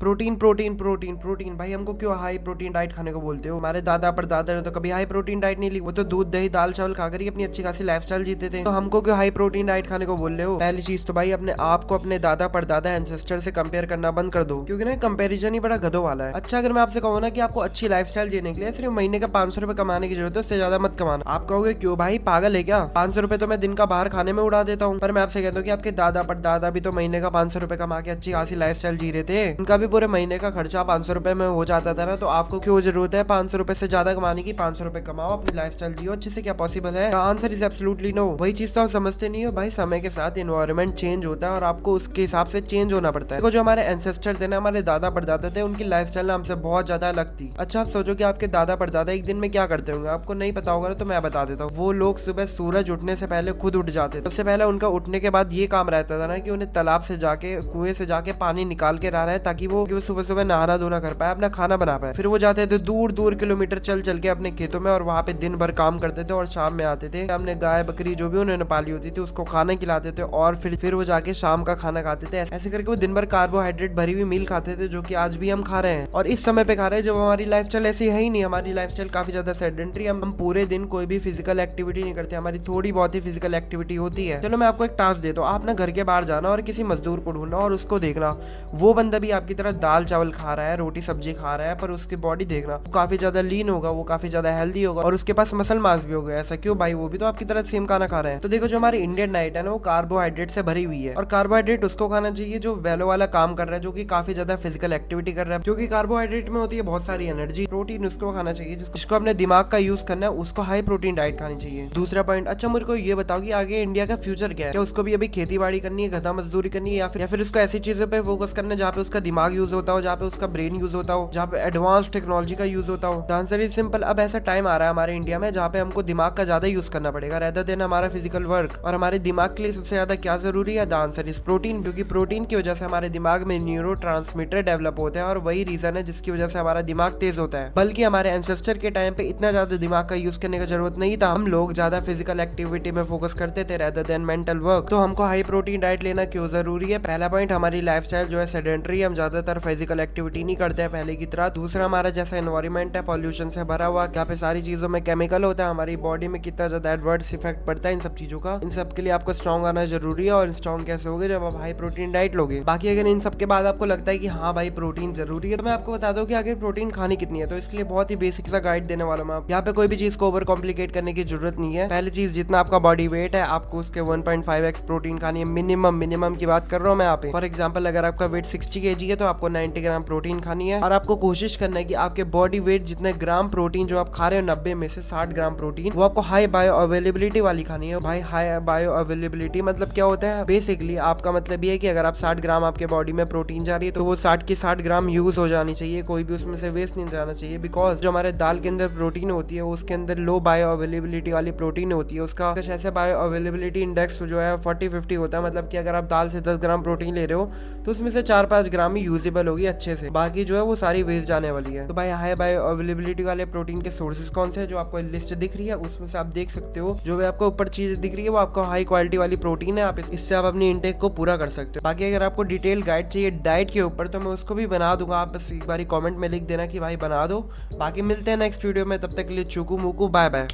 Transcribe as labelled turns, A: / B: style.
A: Protein protein protein protein, भाई हमको क्यों हाई प्रोटीन डाइट खाने को बोलते हो? हमारे दादा परदादा ने तो कभी हाई प्रोटीन डाइट नहीं ली, वो तो दूध दही दाल चावल खाकर ही अपनी अच्छी खासी लाइफस्टाइल जीते थे। तो हमको क्यों हाई प्रोटीन डाइट खाने को बोल रहे हो? पहली चीज तो भाई अपने आप को अपने दादा परदादा एंसेस्टर से कंपेयर करना बंद कर दो, क्योंकि ना कंपेरिजन ही बड़ा गधों वाला है। अच्छा, अगर मैं आपसे कहूँ ना कि आपको अच्छी लाइफस्टाइल जीने के लिए सिर्फ महीने का 500 रुपए कमाने की जरूरत है, उससे ज्यादा मत कमाना। आप कहोगे क्यों भाई, पागल है क्या? 500 रुपए तो मैं दिन का बाहर खाने में उड़ा देता हूँ। पर मैं आपसे कहता हूँ कि आपके दादा परदादा भी तो महीने का 500 रुपए कमा के अच्छी खासी लाइफस्टाइल जी रहे थे। उनका भी पूरे महीने का खर्चा 500 रुपए में हो जाता था ना, तो आपको क्यों जरूरत है 500 रुपए से ज्यादा कमाने की? 500 रुपए कमाओ, अपनी लाइफस्टाइल जियो अच्छे से। क्या पॉसिबल है? Answer is absolutely no. वही चीज तो आप समझते नहीं हो भाई, समय के साथ एनवायरनमेंट चेंज होता है और आपको उसके हिसाब से चेंज होना पड़ता है। देखो, जो हमारे एंसेस्टर थे ना, हमारे दादा परदादा थे, उनकी लाइफस्टाइल हमसे बहुत ज्यादा अलग थी। अच्छा, आप सोचो कि आपके दादा परदादा एक दिन में क्या करते होंगे, आपको नहीं पता होगा तो मैं बता देता हूँ। वो लोग सुबह सूरज उठने से पहले खुद उठ जाते थे। सबसे पहले उनका उठने के बाद ये काम रहता था ना कि उन्हें तालाब से जाके, कुएं से जाके पानी निकाल के ला रहा है, ताकि वो सुबह सुबह नहाना धोना कर पाए, अपना खाना बना पाए। फिर वो जाते थे दूर दूर किलोमीटर चल चल के अपने खेतों में, और वहां पे दिन भर काम करते थे और शाम में आते थे, अपने गाय बकरी जो भी उन्होंने पाली होती थी उसको खाना खिलाते थे, और फिर वो जाके शाम का खाना खाते थे। ऐसे करके वो दिन भर कार्बोहाइड्रेट भरी हुई मील खाते थे, जो कि आज भी हम खा रहे हैं, और इस समय पे खा रहे हैं जब हमारी लाइफस्टाइल ऐसी है ही नहीं। हमारी लाइफस्टाइल काफी ज्यादा सेडेंटरी, हम पूरे दिन कोई भी फिजिकल एक्टिविटी नहीं करते, हमारी थोड़ी बहुत ही फिजिकल एक्टिविटी होती है। चलो मैं आपको एक टास्क देता हूँ, आप ना घर के बाहर जाना और किसी मजदूर को ढूंढना और उसको देखना, वो बंदा भी आपकी तरह दाल चावल खा रहा है, रोटी सब्जी खा रहा है, पर उसकी बॉडी देखना वो काफी ज्यादा लीन होगा, वो काफी ज्यादा हेल्दी होगा, और उसके पास मसल मास भी होगा। ऐसा क्यों भाई? वो भी तो आपकी तरह सेम खाना खा रहे हैं। तो देखो, जो हमारी इंडियन डाइट है ना, वो कार्बोहाइड्रेट से भरी हुई है, और कार्बोहाइड्रेट उसको खाना चाहिए जो वैलो वाला काम कर रहा है, जो कि काफी ज्यादा फिजिकल एक्टिविटी कर रहा है, क्योंकि कार्बोहाइड्रेट में होती है बहुत सारी एनर्जी। प्रोटीन उसको खाना चाहिए जिसको अपने दिमाग का यूज करना है, उसको हाई प्रोटीन डाइट खानी चाहिए। दूसरा पॉइंट, अच्छा मेरे को ये बताओ कि आगे इंडिया का फ्यूचर क्या है? क्या उसको भी अभी खेती बाड़ी करनी है, गधा मजदूरी करनी है, या फिर उसको ऐसी चीजों पे फोकस करना है जहाँ पे उसका दिमाग यूज होता हो, जहाँ पे उसका ब्रेन यूज होता हो, जहाँ पे एडवांस टेक्नोलॉजी का यूज होता हो? The answer is simple. अब ऐसा टाइम आ रहा है हमारे इंडिया में जहाँ पे हमको दिमाग का ज्यादा यूज करना पड़ेगा रेदर देन हमारा फिजिकल वर्क। और हमारे दिमाग के लिए सबसे ज्यादा क्या जरूरी है? द आंसर इज प्रोटीन, क्योंकि प्रोटीन की वजह से हमारे दिमाग में न्यूरो डेवलप होते हैं, और वही रीजन है जिसकी वजह से हमारा दिमाग तेज होता है। बल्कि हमारे एंसेस्टर के टाइम पे इतना ज्यादा दिमाग का यूज करने का जरूरत नहीं था, हम लोग ज्यादा फिजिकल एक्टिविटी में फोकस करते थे रेदर देन मेंटल वर्क। तो हमको हाई प्रोटीन डाइट लेना क्यों जरूरी है? पहला पॉइंट, हमारी लाइफस्टाइल जो है सेडेंटरी, हम ज्यादातर फिजिकल एक्टिविटी नहीं करते हैं पहले की तरह। दूसरा, हमारा जैसा एनवायरमेंट है पॉल्यूशन से भरा हुआ, यहाँ पे सारी चीजों में केमिकल होता है, हमारी बॉडी में कितना ज्यादा एडवर्स इफेक्ट पड़ता है इन सब चीजों का। इन सब के लिए आपको स्ट्रॉन्ग आना जरूरी है, और स्ट्रॉन्ग कैसे होगे? जब आप हाई प्रोटीन डाइट लोगे। बाकी अगर इन सब के बाद आपको लगता है कि हाँ भाई प्रोटीन जरूरी है, तो मैं आपको बता दूं कि आखिर प्रोटीन खानी कितनी है। तो इसके लिए बहुत ही बेसिक सा गाइड देने वाला हूं। यहाँ पे कोई भी चीज को ओवर कॉम्प्लिकेट करने की जरूरत नहीं है। पहली चीज, जितना आपका बॉडी वेट है आपको उसके 1.5x प्रोटीन खानी है, मिनिमम की बात कर रहा हूँ मैं यहाँ पे। फॉर एग्जाम्पल, अगर आपका वेट 60 kg है तो आपको 90 ग्राम प्रोटीन खानी है, और आपको कोशिश करना है कि आपके बॉडी वेट जितने ग्राम प्रोटीन जो आप खा रहे हो, 90 में से 60 ग्राम प्रोटीन वो आपको हाई बायो अवेलेबिलिटी वाली खानी है। भाई हाई बायो अवेलेबिलिटी मतलब क्या होता है? बेसिकली आपका मतलब ये है कि अगर आप 60 ग्राम आपके बॉडी में प्रोटीन जा रही है तो वो 60 की 60 ग्राम यूज हो जानी चाहिए, कोई भी उसमें से वेस्ट नहीं जाना चाहिए। बिकॉज जो हमारे दाल के अंदर प्रोटीन होती है उसके अंदर लो बायो अवेलेबिलिटी वाली प्रोटीन होती है, उसका ऐसे बायो अवेलेबिलिटी इंडेक्स जो है 40-50 होता है। मतलब कि अगर आप दाल से 10 ग्राम प्रोटीन ले रहे हो तो उसमें से 4-5 ग्राम ही यूजेबल होगी अच्छे से, बाकी जो है वो सारी वेस्ट जाने वाली है। तो भाई हाई बायो अवेलेबिलिटी वाले प्रोटीन के सोर्सेज कौन से हैं? जो आपको लिस्ट दिख रही है उसमें से आप देख सकते हो, जो भी आपको ऊपर चीज दिख रही है वो आपको हाई क्वालिटी वाली प्रोटीन है, आप इससे आप अपनी इंटेक को पूरा कर सकते हो। बाकी अगर आपको डिटेल गाइड चाहिए डाइट के ऊपर तो मैं उसको भी बना दूंगा, आप बस एक बार कमेंट में लिख देना कि भाई बना दो। बाकी मिलते हैं नेक्स्ट वीडियो में, तब तक के लिए चुकू मुकू, बाय बाय।